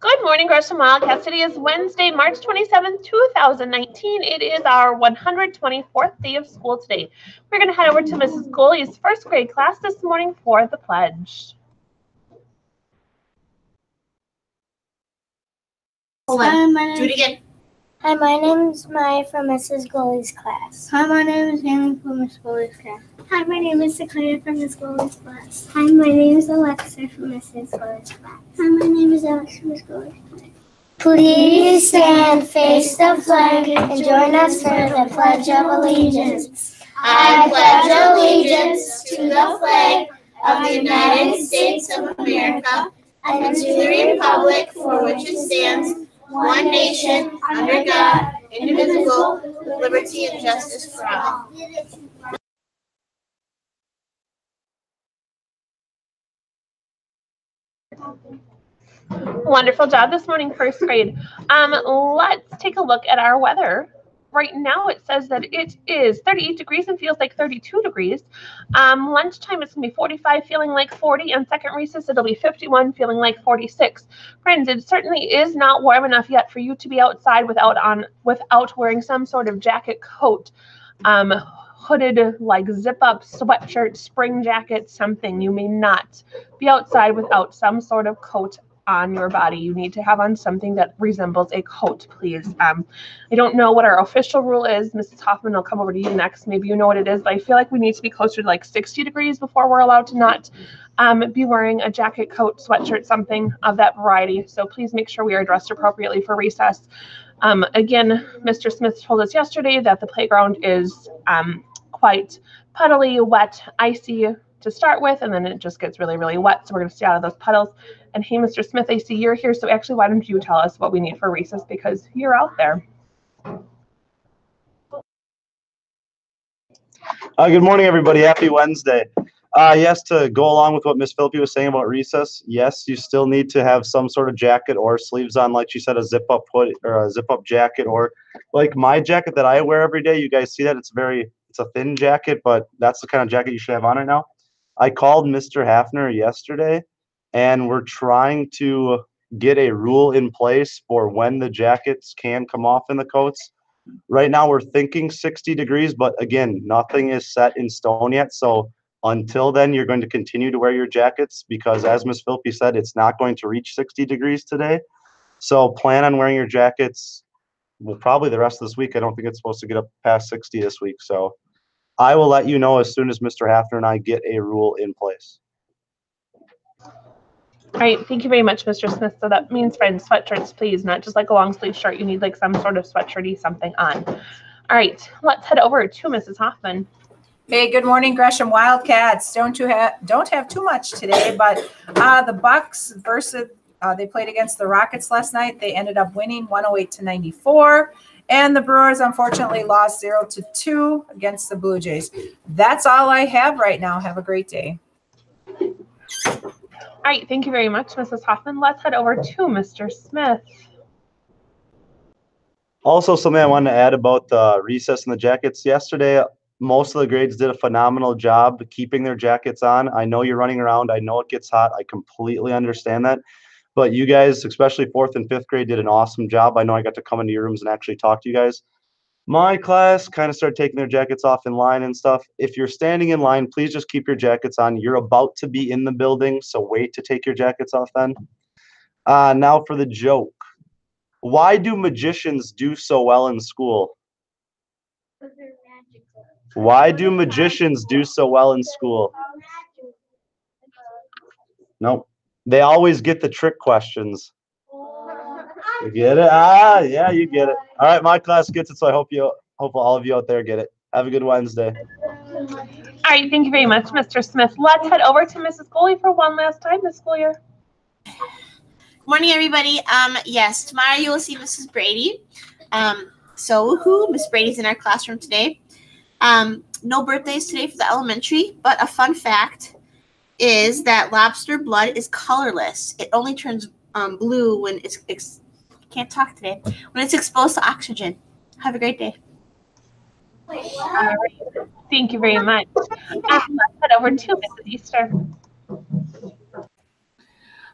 Good morning, Gresham Wildcats. Today is Wednesday, March 27th, 2019. It is our 124th day of school today. We're going to head over to Mrs. Goley's first grade class this morning for the pledge. Hold on. Do it again. Hi, my name is Maya from Mrs. Goley's class. Hi, my name is Haley from Miss Goley's class. Hi, my name is Dakota from Miss Goley's class. Hi, my name is Alexa from Mrs. Goley's class. Hi, my name is Alex from Miss Goley's class. Please stand, face the flag, and join us for the Pledge of Allegiance. I pledge allegiance to the flag of the United States of America and to the republic for which it stands, one nation, under God, indivisible, with liberty and justice for all. Wonderful job this morning, first grade. Let's take a look at our weather. Right now it says that it is 38 degrees and feels like 32 degrees. Lunchtime it's going to be 45, feeling like 40. On second recess it'll be 51, feeling like 46. Friends, it certainly is not warm enough yet for you to be outside without wearing some sort of jacket, coat, hooded like zip-up sweatshirt, spring jacket, something. You may not be outside without some sort of coat on your body. You need to have on something that resembles a coat, please. I don't know what our official rule is. Mrs. Hoffman, I'll come over to you next. Maybe you know what it is, but I feel like we need to be closer to like 60 degrees before we're allowed to not be wearing a jacket, coat, sweatshirt, something of that variety. So please make sure we are dressed appropriately for recess. Again, Mr. Smith told us yesterday that the playground is quite puddly, wet, icy to start with, and then it just gets really, really wet. So we're going to stay out of those puddles. And hey, Mr. Smith, I see you're here. So actually, why don't you tell us what we need for recess, because you're out there. Good morning, everybody. Happy Wednesday. Yes, to go along with what Miss Philippi was saying about recess, yes, you still need to have some sort of jacket or sleeves on, like she said, a zip-up hood or a zip-up jacket, or like my jacket that I wear every day. You guys see that? It's a thin jacket, but that's the kind of jacket you should have on right now. I called Mr. Hafner yesterday, and we're trying to get a rule in place for when the jackets can come off in the coats. Right now we're thinking 60 degrees, but again, nothing is set in stone yet. So until then, you're going to continue to wear your jackets, because as Ms. Philippi said, it's not going to reach 60 degrees today. So plan on wearing your jackets, well, probably the rest of this week. I don't think it's supposed to get up past 60 this week. So I will let you know as soon as Mr. Hafner and I get a rule in place. All right, thank you very much, Mr. Smith. So that means, friends, sweatshirts, please, not just like a long sleeve shirt. You need like some sort of sweatshirty something on. All right, let's head over to Mrs. Hoffman. Hey, good morning, Gresham Wildcats. Don't have too much today, but the Bucks versus they played against the Rockets last night. They ended up winning 108-94, and the Brewers unfortunately lost 0-2 against the Blue Jays. That's all I have right now. Have a great day. All right, thank you very much, Mrs. Hoffman. Let's head over to Mr. Smith. Also, something I wanted to add about the recess and the jackets. Yesterday, most of the grades did a phenomenal job keeping their jackets on. I know you're running around. I know it gets hot. I completely understand that. But you guys, especially 4th and 5th grade, did an awesome job. I know I got to come into your rooms and actually talk to you guys. My class kind of started taking their jackets off in line and stuff. If you're standing in line, please just keep your jackets on. You're about to be in the building, so wait to take your jackets off then. Now for the joke. Why do magicians do so well in school? Why do magicians do so well in school? Nope. They always get the trick questions. You get it? Yeah, you get it. All right, my class gets it, so I hope all of you out there get it. Have a good Wednesday. All right, thank you very much, Mr. Smith. Let's head over to Mrs. Goley for one last time this school year. Good morning, everybody. Yes, tomorrow you will see Mrs. Brady. So woohoo, Miss Brady's in our classroom today. No birthdays today for the elementary, but a fun fact is that lobster blood is colorless. It only turns blue when it's can't talk today. When it's exposed to oxygen. Have a great day. All right. Thank you very much. Let's head over to Mrs. Easter.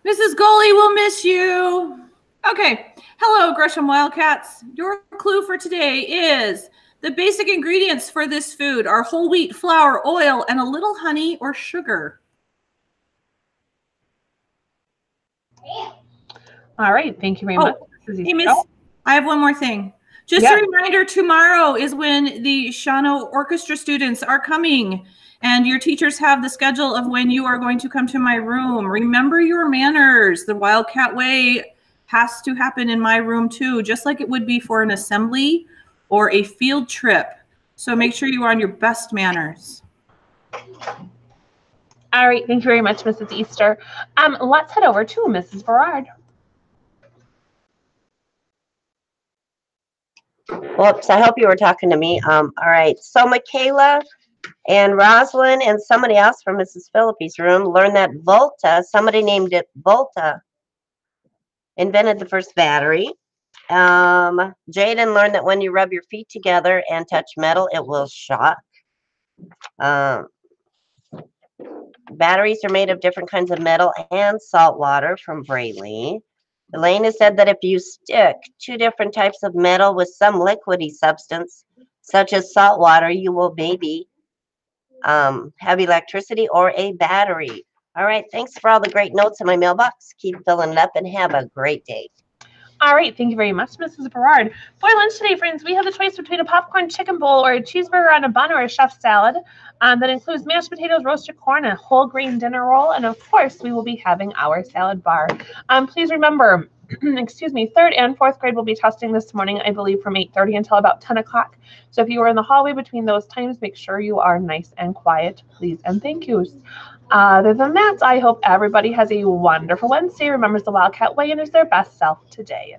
Mrs. Goley, we'll miss you. Okay. Hello, Gresham Wildcats. Your clue for today is the basic ingredients for this food are whole wheat, flour, oil, and a little honey or sugar. All right. Thank you very much. Hey, Miss, I have one more thing. Just a reminder, tomorrow is when the Shawano Orchestra students are coming, and your teachers have the schedule of when you are going to come to my room. Remember your manners. The Wildcat Way has to happen in my room too, just like it would be for an assembly or a field trip. So make sure you are on your best manners. All right. Thank you very much, Mrs. Easter. Let's head over to Mrs. Berard. Whoops, I hope you were talking to me. All right. So Michaela and Rosalind and somebody else from Mrs. Phillippe's room learned that Volta, somebody named it Volta, invented the first battery. Jaden learned that when you rub your feet together and touch metal, it will shock. Batteries are made of different kinds of metal and salt water from Brayley. Elaine has said that if you stick two different types of metal with some liquidy substance, such as salt water, you will maybe have electricity or a battery. All right, thanks for all the great notes in my mailbox. Keep filling it up and have a great day. All right, thank you very much, Mrs. Berard. For lunch today, friends, we have the choice between a popcorn chicken bowl or a cheeseburger on a bun or a chef salad that includes mashed potatoes, roasted corn, a whole grain dinner roll, and of course, we will be having our salad bar. Please remember, excuse me, 3rd and 4th grade will be testing this morning, I believe, from 8:30 until about 10 o'clock. So if you are in the hallway between those times, make sure you are nice and quiet, please, and thank yous. Other than that, I hope everybody has a wonderful Wednesday, remembers the Wildcat Way, and is their best self today.